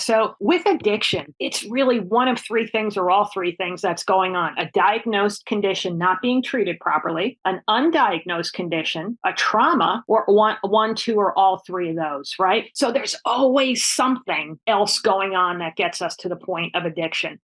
So with addiction, it's really one of three things or all three things that's going on. A diagnosed condition not being treated properly, an undiagnosed condition, a trauma, or one, two, or all three of those, right? So there's always something else going on that gets us to the point of addiction.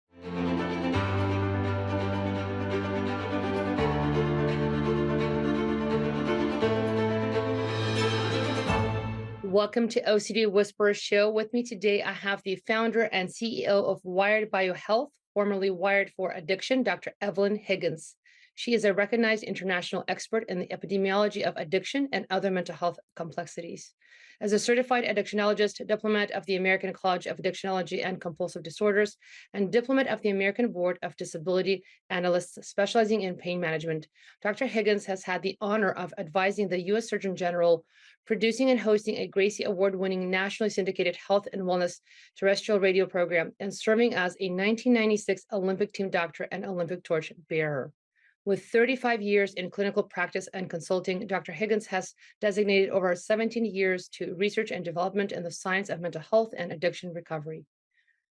Welcome to OCD Whisperer Show. With me today, I have the founder and CEO of Wired Biohealth, formerly Wired for Addiction, Dr. Evelyn Higgins. She is a recognized international expert in the epidemiology of addiction and other mental health complexities. As a certified addictionologist, diplomat of the American College of Addictionology and Compulsive Disorders, and diplomat of the American Board of Disability Analysts specializing in pain management, Dr. Higgins has had the honor of advising the U.S. Surgeon General, producing and hosting a Gracie Award-winning nationally syndicated health and wellness terrestrial radio program, and serving as a 1996 Olympic team doctor and Olympic torch bearer. With 35 years in clinical practice and consulting, Dr. Higgins has designated over 17 years to research and development in the science of mental health and addiction recovery.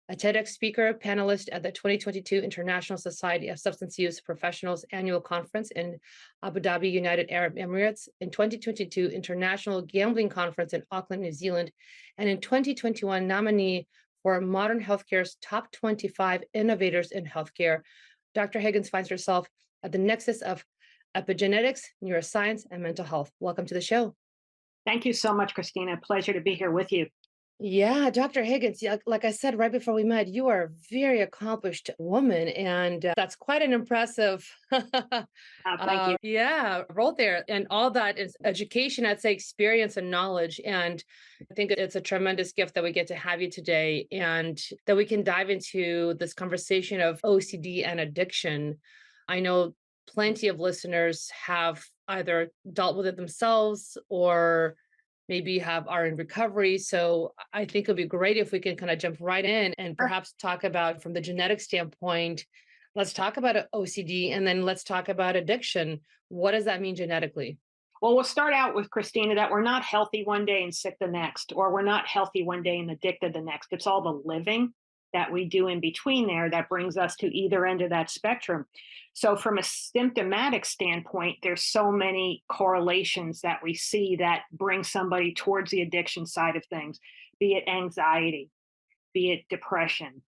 A TEDx speaker, panelist at the 2022 International Society of Substance Use Professionals Annual Conference in Abu Dhabi, United Arab Emirates, in 2022 International Gambling Conference in Auckland, New Zealand, and in 2021 nominee for Modern Healthcare's Top 25 Innovators in Healthcare, Dr. Higgins finds herself at the nexus of epigenetics, neuroscience, and mental health. Welcome to the show. Thank you so much, Christina. Pleasure to be here with you. Yeah, Dr. Higgins, like I said right before we met, you are a very accomplished woman, and that's quite an impressive Thank you. role there. And all that is education, I'd say experience and knowledge. And I think it's a tremendous gift that we get to have you today and that we can dive into this conversation of OCD and addiction. I know plenty of listeners have either dealt with it themselves or maybe are in recovery. So I think it'd be great if we can kind of jump right in and perhaps talk about from the genetic standpoint. Let's talk about OCD and then let's talk about addiction. What does that mean genetically? Well, we'll start out with, Christina, that we're not healthy one day and sick the next, or we're not healthy one day and addicted the next. It's all the living that we do in between there that brings us to either end of that spectrum. So from a symptomatic standpoint, there's so many correlations that we see that bring somebody towards the addiction side of things, be it anxiety, be it depression,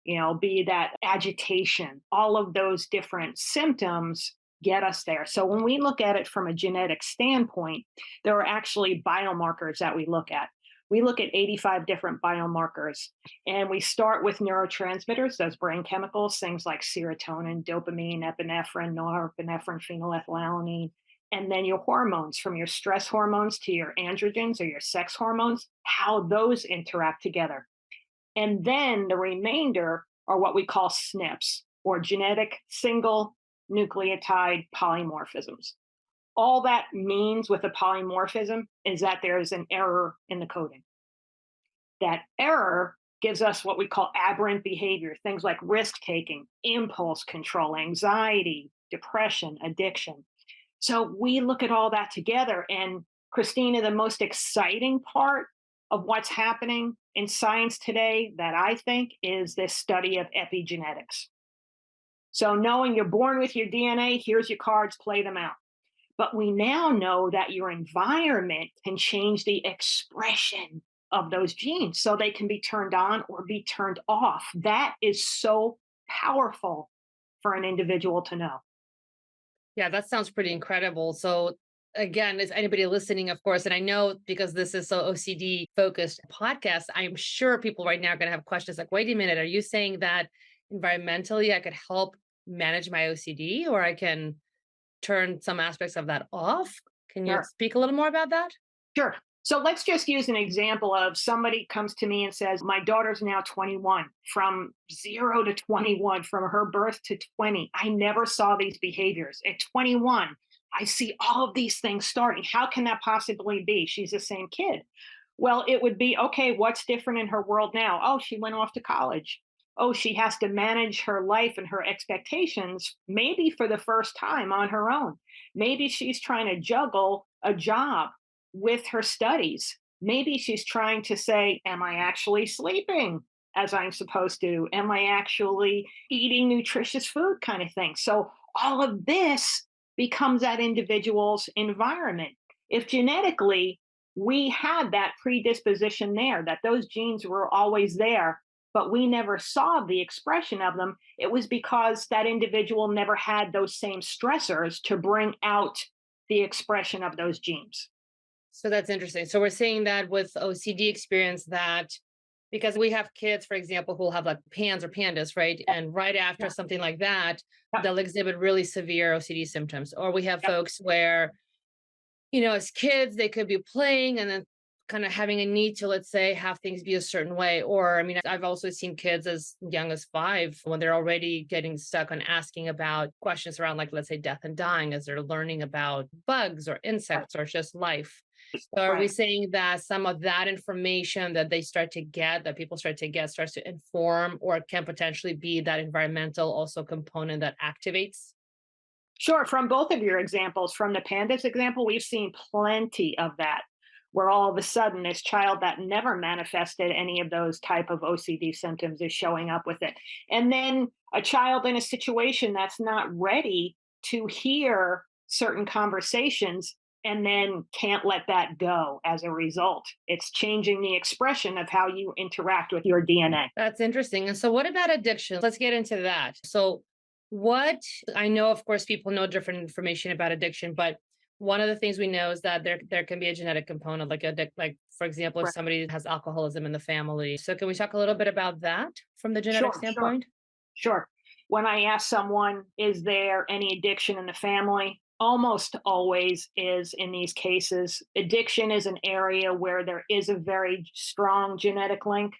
be that agitation. All of those different symptoms get us there. So when we look at it from a genetic standpoint, there are actually biomarkers that we look at. We look at 85 different biomarkers, and we start with neurotransmitters, those brain chemicals, things like serotonin, dopamine, epinephrine, norepinephrine, phenylethylamine, and then your hormones, from your stress hormones to your androgens or your sex hormones, how those interact together. And then the remainder are what we call SNPs, or genetic single nucleotide polymorphisms. All that means with a polymorphism is that there is an error in the coding. That error gives us what we call aberrant behavior, things like risk-taking, impulse control, anxiety, depression, addiction. So we look at all that together. And Christina, the most exciting part of what's happening in science today that I think is this study of epigenetics. So knowing you're born with your DNA, here's your cards, play them out. But we now know that your environment can change the expression of those genes so they can be turned on or be turned off. That is so powerful for an individual to know. Yeah, that sounds pretty incredible. So again, is anybody listening, of course, and I know because this is so OCD focused podcast, I'm sure people right now are going to have questions like, wait a minute, are you saying that environmentally I could help manage my OCD or I can turn some aspects of that off? Can you speak a little more about that? Sure. So let's just use an example of somebody comes to me and says, my daughter's now 21, from 0 to 21, from her birth to 20. I never saw these behaviors. At 21, I see all of these things starting. How can that possibly be? She's the same kid. Well, it would be, okay, what's different in her world now? Oh, she went off to college. Oh, she has to manage her life and her expectations, maybe for the first time on her own. Maybe she's trying to juggle a job with her studies. Maybe she's trying to say, am I actually sleeping? as I'm supposed to? Am I actually eating nutritious food kind of thing? So all of this becomes that individual's environment. If genetically we had that predisposition there, that those genes were always there, but we never saw the expression of them, it was because that individual never had those same stressors to bring out the expression of those genes. So that's interesting. So we're saying that with OCD experience that because we have kids, for example, who will have like PANS or PANDAS, right? And right after Yeah. something like that, Yep. they'll exhibit really severe OCD symptoms. Or we have Yep. folks where, as kids, they could be playing and then kind of having a need to, let's say, have things be a certain way. Or, I mean, I've also seen kids as young as 5 when they're already getting stuck on asking about questions around, like, let's say, death and dying as they're learning about bugs or insects or just life. So are we Right. saying that some of that information that they start to get, that people start to get, starts to inform or can potentially be that environmental also component that activates? Sure. From both of your examples, from the pandas example, we've seen plenty of that, where all of a sudden this child that never manifested any of those type of OCD symptoms is showing up with it. And then a child in a situation that's not ready to hear certain conversations and then can't let that go as a result. It's changing the expression of how you interact with your DNA. That's interesting. And so, what about addiction? Let's get into that. So, what I know, of course, people know different information about addiction, but one of the things we know is that there can be a genetic component, like for example, if Right. somebody has alcoholism in the family. So, can we talk a little bit about that from the genetic Sure, sure. standpoint? Sure. When I ask someone, is there any addiction in the family? Almost always is in these cases. Addiction is an area where there is a very strong genetic link.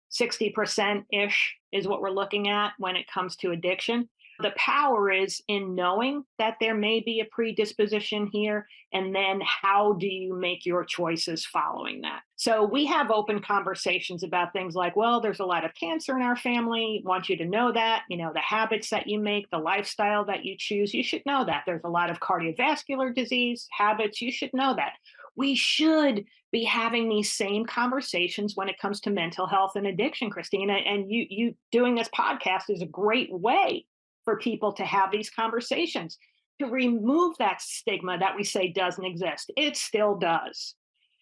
60% ish is what we're looking at when it comes to addiction. The power is in knowing that there may be a predisposition here, and then how do you make your choices following that? So we have open conversations about things like, well, there's a lot of cancer in our family. Want you to know that, the habits that you make, the lifestyle that you choose, you should know that. There's a lot of cardiovascular disease habits. You should know that. We should be having these same conversations when it comes to mental health and addiction, Christina. And you doing this podcast is a great way for people to have these conversations, to remove that stigma that we say doesn't exist. It still does.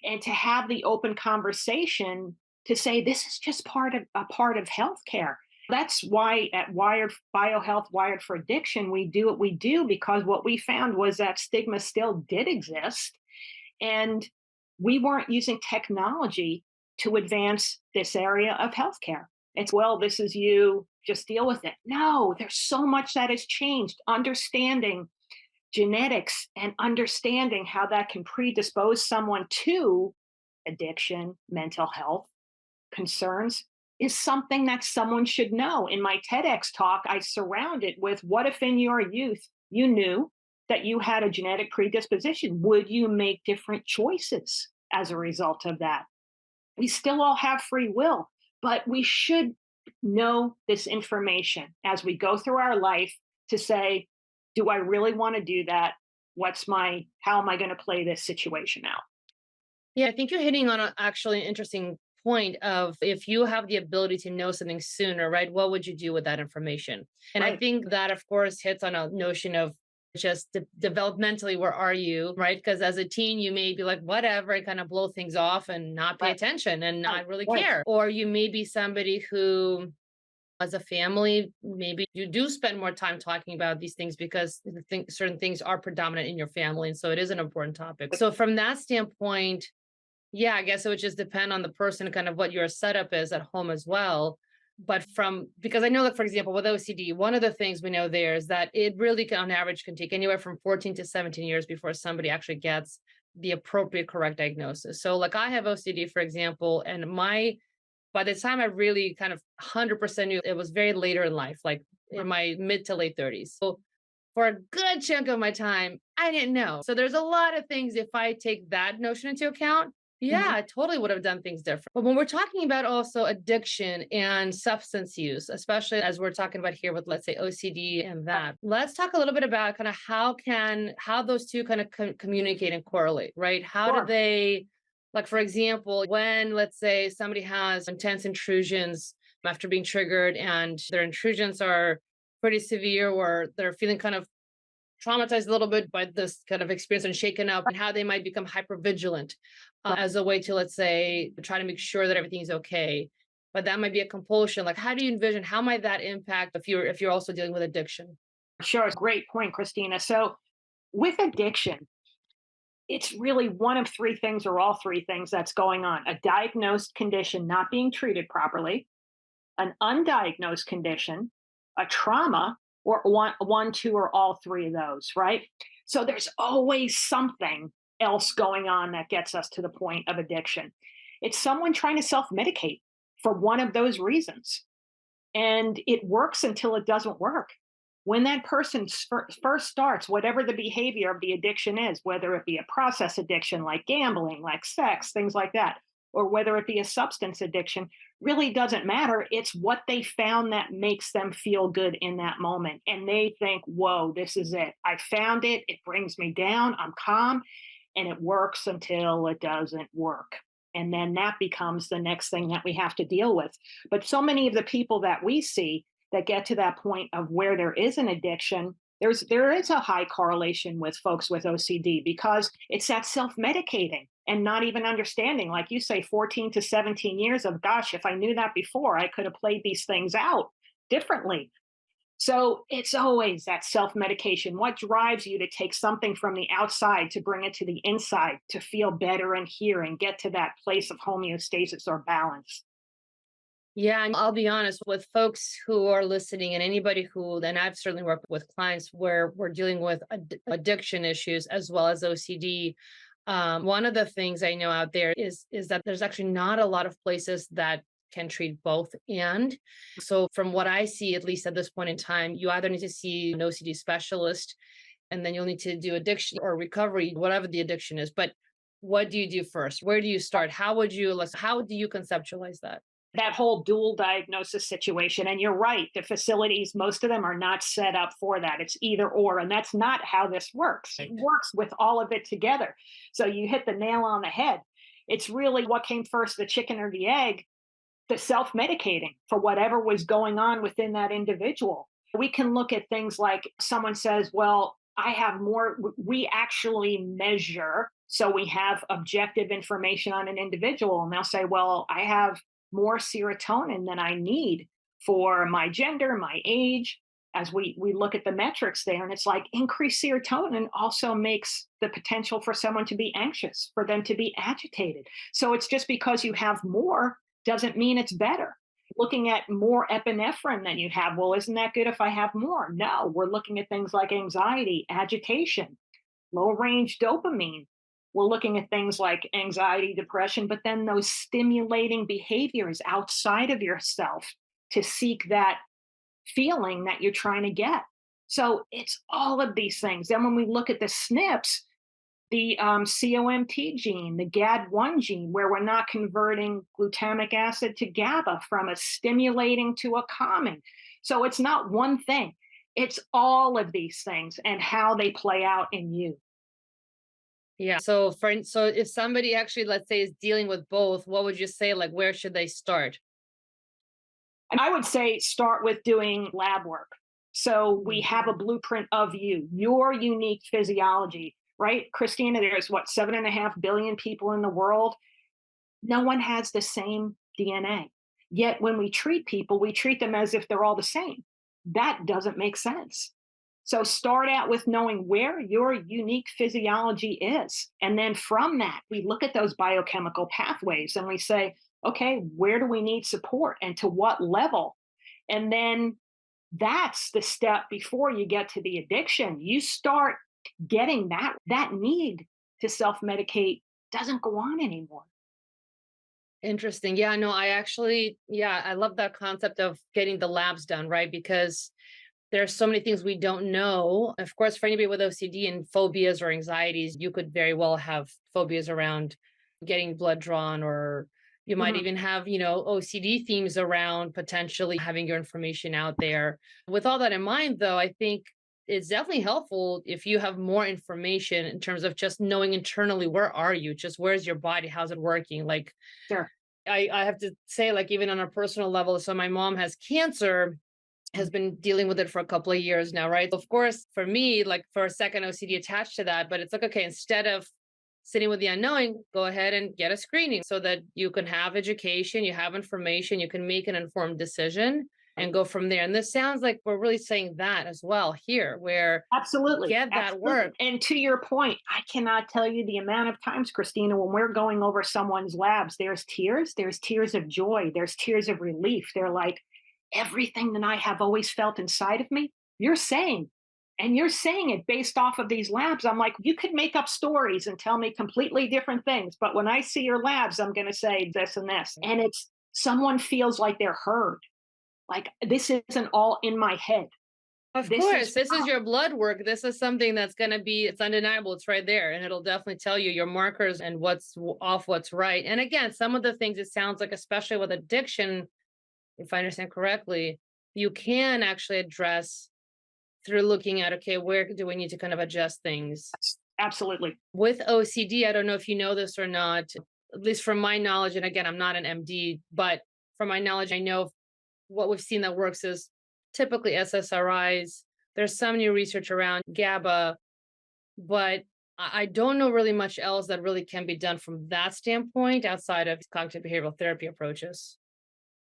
And to have the open conversation to say this is just part of healthcare. That's why at Wired Biohealth, Wired for Addiction, we do what we do, because what we found was that stigma still did exist. And we weren't using technology to advance this area of healthcare. It's, well, this is you, just deal with it. No, there's so much that has changed. Understanding genetics and understanding how that can predispose someone to addiction, mental health concerns is something that someone should know. In my TEDx talk, I surround it with, what if in your youth you knew that you had a genetic predisposition? Would you make different choices as a result of that? We still all have free will, but we should know this information as we go through our life to say, do I really want to do that? How am I going to play this situation out? Yeah, I think you're hitting on actually an interesting point of if you have the ability to know something sooner, right? What would you do with that information? And I Right. think that, of course, hits on a notion of just developmentally, where are you, right? Because as a teen, you may be like, whatever, and kind of blow things off and not pay Right. attention and Right. not really Right. care. Or you may be somebody who, as a family, maybe you do spend more time talking about these things because certain things are predominant in your family. And so it is an important topic. So from that standpoint, yeah, I guess it would just depend on the person, kind of what your setup is at home as well. But because I know that, for example, with OCD, one of the things we know there is that it really can, on average, can take anywhere from 14 to 17 years before somebody actually gets the appropriate correct diagnosis. So like I have OCD, for example, and by the time I really kind of 100% knew, it was very later in life, like in my mid to late 30s. So for a good chunk of my time, I didn't know. So there's a lot of things, if I take that notion into account, yeah, Mhm. I totally would have done things different. But when we're talking about also addiction and substance use, especially as we're talking about here with, let's say, OCD and that, let's talk a little bit about kind of how those two kind of communicate and correlate, right? How do Sure. they, like, for example, when, let's say, somebody has intense intrusions after being triggered and their intrusions are pretty severe, or they're feeling kind of traumatized a little bit by this kind of experience and shaken up, and how they might become hypervigilant as a way to, let's say, try to make sure that everything's okay. But that might be a compulsion. Like, how do you envision, how might that impact if you're also dealing with addiction? Sure, great point, Christina. So with addiction, it's really one of three things or all three things that's going on: a diagnosed condition not being treated properly, an undiagnosed condition, a trauma, or one, two, or all three of those, right? So there's always something else going on that gets us to the point of addiction. It's someone trying to self medicate for one of those reasons. And it works until it doesn't work. When that person first starts, whatever the behavior of the addiction is, whether it be a process addiction like gambling, like sex, things like that, or whether it be a substance addiction, really doesn't matter. It's what they found that makes them feel good in that moment. And they think, whoa, this is it. I found it. It brings me down. I'm calm. And it works until it doesn't work. And then that becomes the next thing that we have to deal with. But so many of the people that we see that get to that point of where there is an addiction, there is a high correlation with folks with OCD, because it's that self-medicating and not even understanding, like you say, 14 to 17 years of, gosh, if I knew that before, I could have played these things out differently. So it's always that self-medication. What drives you to take something from the outside to bring it to the inside, to feel better and hear and get to that place of homeostasis or balance? Yeah, and I'll be honest with folks who are listening, and anybody and I've certainly worked with clients where we're dealing with addiction issues as well as OCD. One of the things I know out there is that there's actually not a lot of places that can treat both. And so from what I see, at least at this point in time, you either need to see an OCD specialist, and then you'll need to do addiction or recovery, whatever the addiction is. But what do you do first? Where do you start? How do you conceptualize that? That whole dual diagnosis situation. And you're right, the facilities, most of them are not set up for that. It's either or, and that's not how this works. It Right. works with all of it together. So you hit the nail on the head. It's really what came first, the chicken or the egg, the self-medicating for whatever was going on within that individual. We can look at things like someone says, well, I have more, we actually measure. So we have objective information on an individual, and they'll say, well, I have more serotonin than I need for my gender, my age. As we look at the metrics there, and it's like increased serotonin also makes the potential for someone to be anxious, for them to be agitated. So it's just because you have more doesn't mean it's better. Looking at more epinephrine than you have, well, isn't that good if I have more? No, we're looking at things like anxiety, agitation, low range dopamine. We're looking at things like anxiety, depression, but then those stimulating behaviors outside of yourself to seek that feeling that you're trying to get. So it's all of these things. Then when we look at the SNPs, the COMT gene, the GAD1 gene, where we're not converting glutamic acid to GABA from a stimulating to a calming. So it's not one thing. It's all of these things and how they play out in you. Yeah. So if somebody actually, let's say, is dealing with both, what would you say? Like, where should they start? And I would say start with doing lab work. So we have a Mhm. blueprint of you, your unique physiology, right? Christina, there's what, 7.5 billion people in the world. No one has the same DNA. Yet when we treat people, we treat them as if they're all the same. That doesn't make sense. So start out with knowing where your unique physiology is. And then from that, we look at those biochemical pathways and we say, okay, where do we need support and to what level? And then that's the step before you get to the addiction. You start getting that need to self-medicate doesn't go on anymore. Interesting. Yeah, no, I love that concept of getting the labs done, right? Because there's so many things we don't know. Of course, for anybody with OCD and phobias or anxieties, you could very well have phobias around getting blood drawn, or you might Mhm. even have, OCD themes around potentially having your information out there. With all that in mind, though, I think it's definitely helpful if you have more information in terms of just knowing internally, where are you? Just where's your body? How's it working? Like, Sure. I have to say, like, even on a personal level, so my mom has cancer, has been dealing with it for a couple of years now, right? Of course, for me, like for a second OCD attached to that, but it's like, okay, instead of sitting with the unknowing, go ahead and get a screening so that you can have education, you have information, you can make an informed decision and go from there. And this sounds like we're really saying that as well here, where Absolutely. get that Absolutely. work. And to your point, I cannot tell you the amount of times, Christina, when we're going over someone's labs, there's tears of joy, there's tears of relief. They're like, everything that I have always felt inside of me, you're saying. And you're saying it based off of these labs. I'm like, you could make up stories and tell me completely different things. But when I see your labs, I'm going to say this and this. And it's someone feels like they're heard. Like this isn't all in my head. Of This is course, this is your blood work. This is something that's going to be, it's undeniable. It's right there. And it'll definitely tell you your markers and what's off, what's right. And again, some of the things it sounds like, especially with addiction, if I understand correctly, you can actually address through looking at, okay, where do we need to kind of adjust things? absolutely. With OCD, I don't know if you know this or not, at least from my knowledge, and again, I'm not an MD, but from my knowledge, I know what we've seen that works is typically SSRIs. There's some new research around GABA, but I don't know really much else that really can be done from that standpoint outside of cognitive behavioral therapy approaches.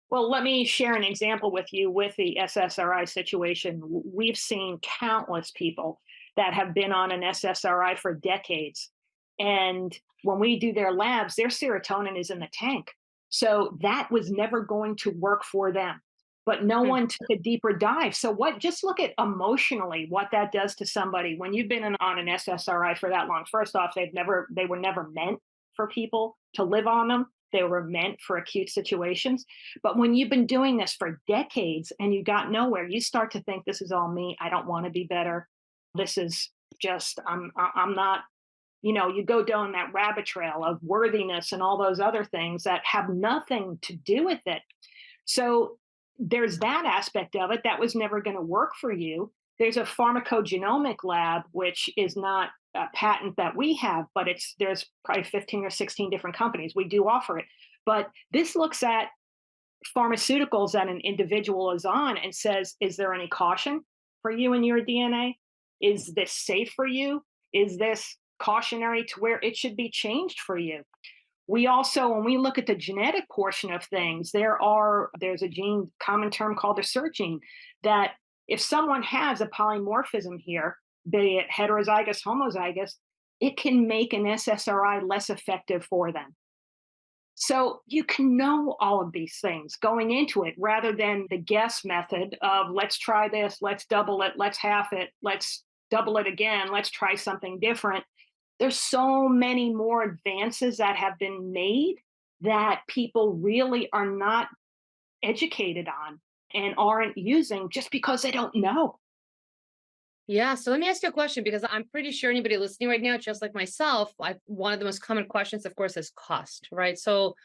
Well, let me share an example with you with the SSRI situation. We've seen countless people that have been on an SSRI for decades. And when we do their labs, their serotonin is in the tank. So that was never going to work for them. But no Hmm. one took a deeper dive. So what just look at emotionally what that does to somebody when you've been on an SSRI for that long. First off, they were never meant for people to live on them. They were meant for acute situations. But when you've been doing this for decades and you got nowhere, you start to think this is all me. I don't want to be better. This is just I'm not, you go down that rabbit trail of worthiness and all those other things that have nothing to do with it. So there's that aspect of it that was never going to work for you. There's a pharmacogenomic lab, which is not a patent that we have, but there's probably 15 or 16 different companies. We do offer it. But this looks at pharmaceuticals that an individual is on and says, is there any caution for you in your DNA? Is this safe for you? Is this cautionary to where it should be changed for you? We also, when we look at the genetic portion of things, there's a gene, common term called a SERT gene, that if someone has a polymorphism here, be it heterozygous, homozygous, it can make an SSRI less effective for them. So you can know all of these things going into it rather than the guess method of let's try this, let's double it, let's half it, let's double it again, let's try something different. There's so many more advances that have been made that people really are not educated on and aren't using just because they don't know. Yeah. So let me ask you a question because I'm pretty sure anybody listening right now, just like myself, one of the most common questions, of course, is cost, right? So,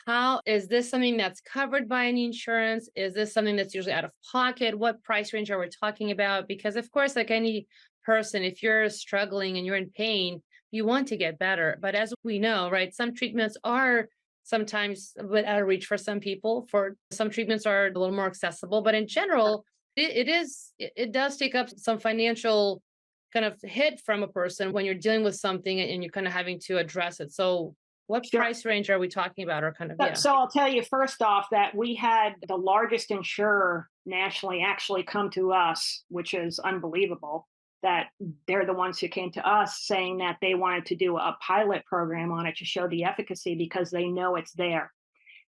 how is this something that's covered by any insurance? Is this something that's usually out of pocket? What price range are we talking about? Because, of course, like any person, if you're struggling and you're in pain, you want to get better. But as we know, right, some treatments are sometimes a bit out of reach for some people. For some treatments are a little more accessible, but in general, it does take up some financial kind of hit from a person when you're dealing with something and you're kind of having to address it. So what Sure. price range are we talking about, or kind of, So, yeah. so I'll tell you first off that we had the largest insurer nationally actually come to us, which is unbelievable that they're the ones who came to us saying that they wanted to do a pilot program on it to show the efficacy because they know it's there.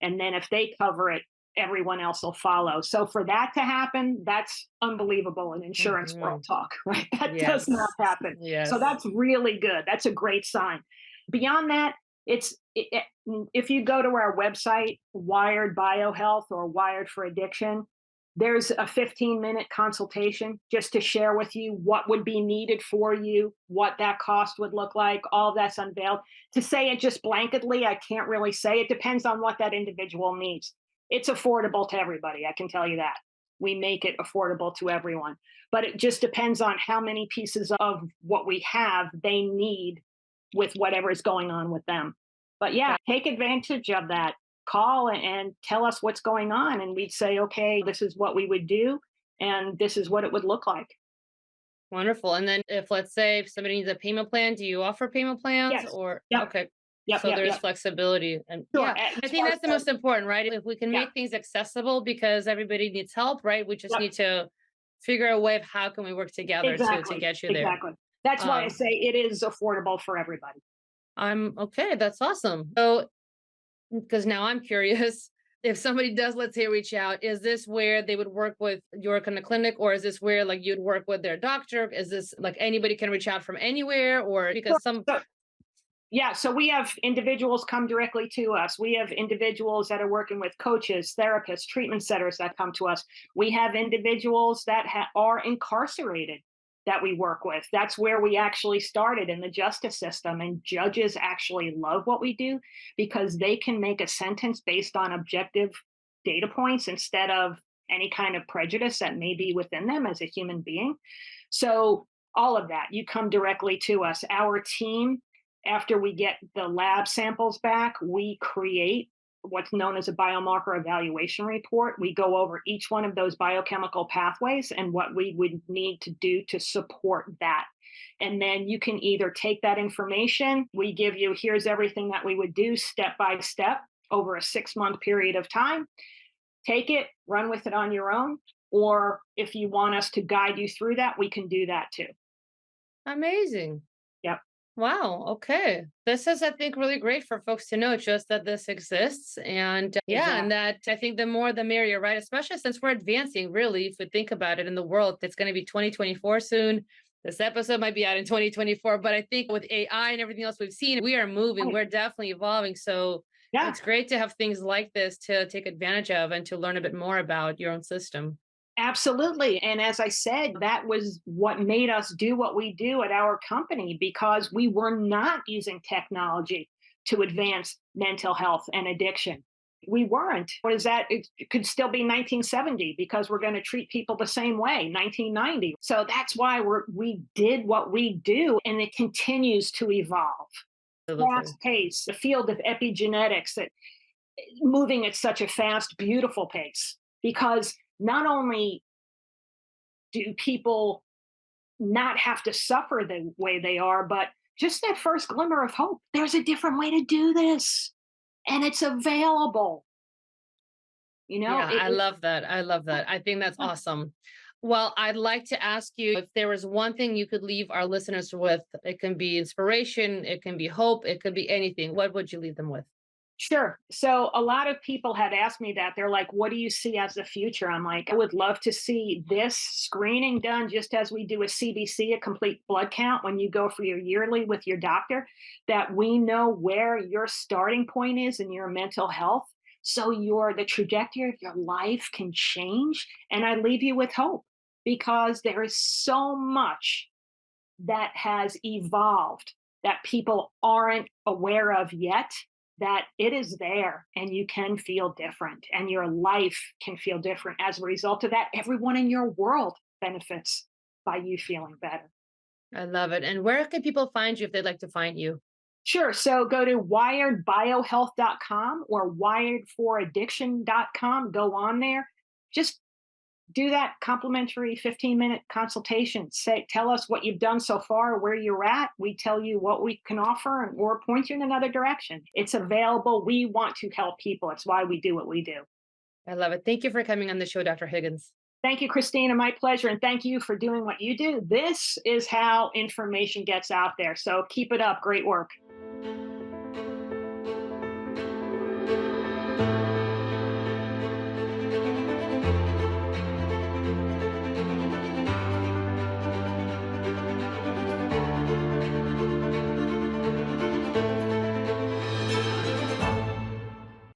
And then if they cover it, everyone else will follow. So for that to happen, that's unbelievable in insurance Mhm. world talk, right? That does not Yes. happen. So Yes. that's really good. That's a great sign. Beyond that, if you go to our website, Wired Biohealth or Wired for Addiction, there's a 15-minute consultation just to share with you what would be needed for you, what that cost would look like. All that's unveiled. To say it just blanketly, I can't really say. It depends on what that individual needs. It's affordable to everybody, I can tell you that. We make it affordable to everyone. But it just depends on how many pieces of what we have they need with whatever is going on with them. But yeah, take advantage of that. call and tell us what's going on. And we'd say, okay, this is what we would do. And this is what it would look like. Wonderful. And then if, let's say, if somebody needs a payment plan, do you offer payment plans Yes. or? Yep. Okay. Yep. So Yep. there's Yep. flexibility. And Sure. yeah, I think that's the most important, right? If we can Yeah. make things accessible because everybody needs help, right? We just Yep. need to figure out a way of how can we work together to get you there. Exactly. That's why I Um, say it is affordable for everybody. I'm okay. That's awesome. So, because now I'm curious, if somebody does, let's say, reach out, is this where they would work with your kind of clinic, or is this where like you'd work with their doctor? Is this like anybody can reach out from anywhere, or because some? So, yeah, so we have individuals come directly to us. We have individuals that are working with coaches, therapists, treatment centers that come to us. We have individuals that are incarcerated that we work with. That's where we actually started in the justice system. And judges actually love what we do because they can make a sentence based on objective data points instead of any kind of prejudice that may be within them as a human being. So, all of that, you come directly to us. Our team, after we get the lab samples back, we create what's known as a biomarker evaluation report. We go over each one of those biochemical pathways and what we would need to do to support that. And then you can either take that information, we give you, here's everything that we would do step by step over a 6-month period of time. Take it, run with it on your own. Or if you want us to guide you through that, we can do that too. Amazing. Yep. Wow. Okay. This is, I think, really great for folks to know just that this exists. And yeah, Exactly. and that I think the more the merrier, right? Especially since we're advancing, really, if we think about it in the world, it's going to be 2024 soon. This episode might be out in 2024, but I think with AI and everything else we've seen, we are moving. Right. We're definitely evolving. So Yeah. it's great to have things like this to take advantage of and to learn a bit more about your own system. Absolutely. And as I said, that was what made us do what we do at our company because we were not using technology to advance mental health and addiction. We weren't. What is that? It could still be 1970 because we're going to treat people the same way, 1990. So that's why we did what we do, and it continues to evolve. Absolutely. Fast pace, the field of epigenetics, that moving at such a fast, beautiful pace because not only do people not have to suffer the way they are, but just that first glimmer of hope. There's a different way to do this, and it's available. Yeah, I love that. I love that. I think that's awesome. Well, I'd like to ask you if there was one thing you could leave our listeners with. It can be inspiration, it can be hope, it could be anything. What would you leave them with? Sure. So a lot of people have asked me that. They're like, what do you see as the future? I'm like, I would love to see this screening done just as we do a CBC, a complete blood count, when you go for your yearly with your doctor, that we know where your starting point is in your mental health. So the trajectory of your life can change. And I leave you with hope because there is so much that has evolved that people aren't aware of yet, that it is there and you can feel different and your life can feel different. As a result of that, everyone in your world benefits by you feeling better. I love it. And where can people find you if they'd like to find you? Sure. So go to wiredbiohealth.com or wiredforaddiction.com. Go on there. Just do that complimentary 15-minute consultation. Tell us what you've done so far, where you're at. We tell you what we can offer or point you in another direction. It's available. We want to help people. It's why we do what we do. I love it. Thank you for coming on the show, Dr. Higgins. Thank you, Christina. My pleasure. And thank you for doing what you do. This is how information gets out there. So keep it up. Great work.